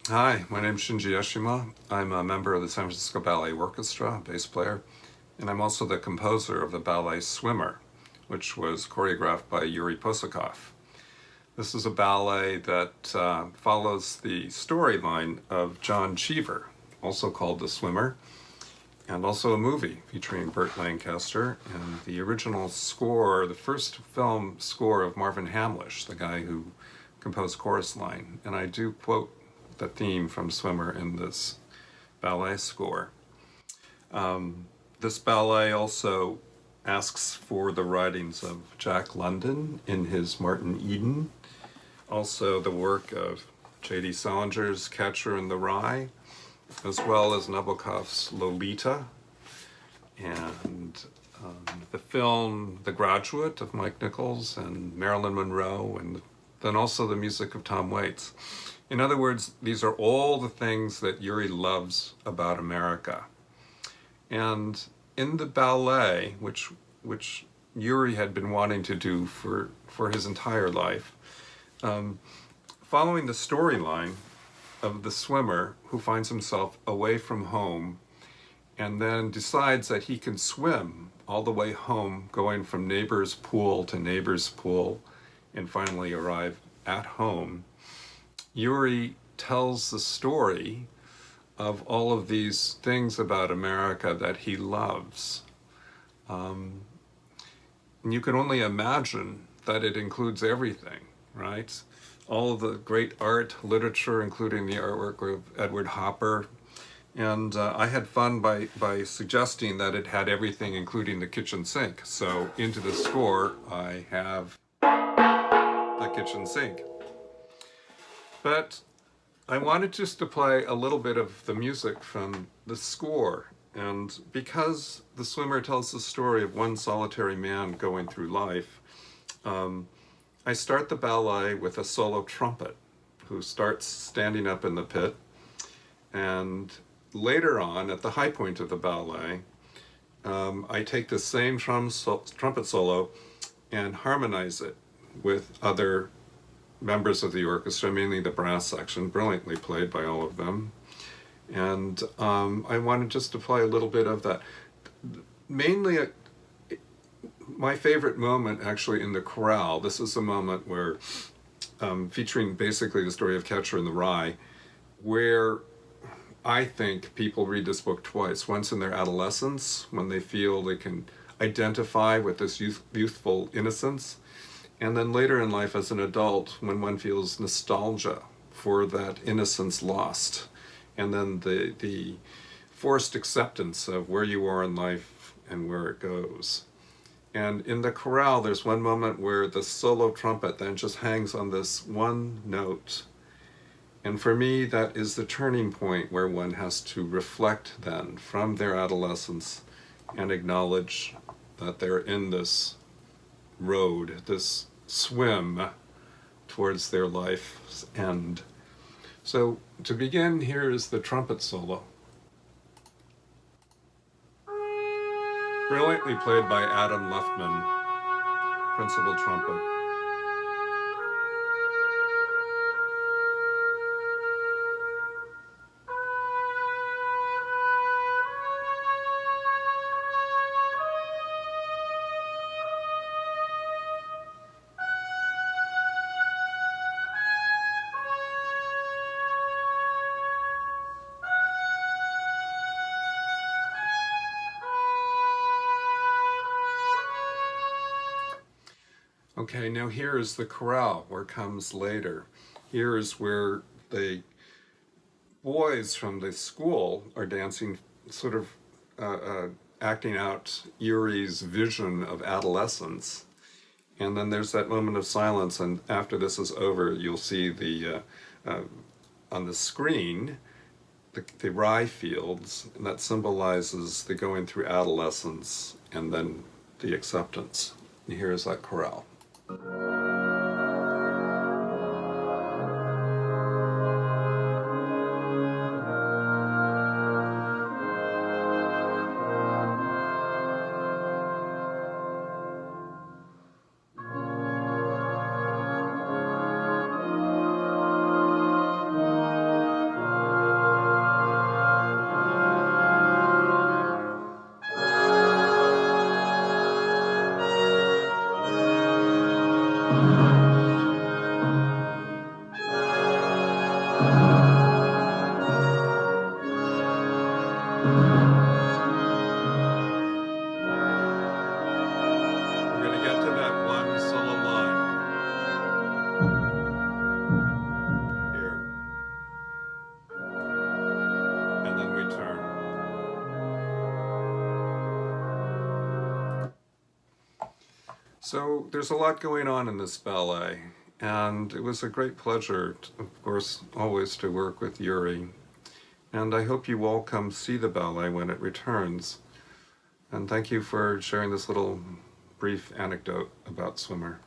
Hi, my name's Shinji Eshima. I'm a member of the San Francisco Ballet Orchestra, bass player, and I'm also the composer of the ballet Swimmer, which was choreographed by Yuri Possokhov. This is a ballet that follows the storyline of John Cheever, also called The Swimmer, and also a movie featuring Burt Lancaster and the original score, the first film score of Marvin Hamlish, the guy who composed Chorus Line. And I do quote the theme from Swimmer in this ballet score. This ballet also asks for the writings of Jack London in his Martin Eden, also the work of J.D. Salinger's Catcher in the Rye, as well as Nabokov's Lolita, and the film The Graduate of Mike Nichols and Marilyn Monroe, and then also the music of Tom Waits. In other words, these are all the things that Yuri loves about America. And in the ballet, which Yuri had been wanting to do for his entire life, following the storyline of the swimmer who finds himself away from home and then decides that he can swim all the way home, going from neighbor's pool to neighbor's pool, and finally arrive at home. Yuri tells the story of all of these things about America that he loves. And you can only imagine that it includes everything, right? All of the great art, literature, including the artwork of Edward Hopper. And I had fun by suggesting that it had everything, including the kitchen sink. So into the score, I have the kitchen sink. But I wanted just to play a little bit of the music from the score. And because The Swimmer tells the story of one solitary man going through life, I start the ballet with a solo trumpet who starts standing up in the pit. And later on, at the high point of the ballet, I take the same trumpet solo and harmonize it with other members of the orchestra, mainly the brass section, brilliantly played by all of them. And I wanted just to play a little bit of that. Mainly, my favorite moment actually in the chorale, this is a moment where, featuring basically the story of Catcher in the Rye, where I think people read this book twice. Once in their adolescence, when they feel they can identify with this youthful innocence, and then later in life as an adult, when one feels nostalgia for that innocence lost, and then the forced acceptance of where you are in life and where it goes. And in the chorale, there's one moment where the solo trumpet then just hangs on this one note. And for me, that is the turning point where one has to reflect then from their adolescence and acknowledge that they're in this road, this swim towards their life's end. So to begin, here is the trumpet solo. Brilliantly played by Adam Luftman, principal trumpet. Okay, now here is the chorale, where comes later. Here is where the boys from the school are dancing, sort of acting out Yuri's vision of adolescence. And then there's that moment of silence, and after this is over, you'll see on the screen the rye fields, and that symbolizes the going through adolescence and then the acceptance. And here's that chorale. We're going to get to that one solo line here, and then we turn. So there's a lot going on in this ballet, and it was a great pleasure, of course, always to work with Yuri. And I hope you all come see the ballet when it returns. And thank you for sharing this little brief anecdote about Swimmer.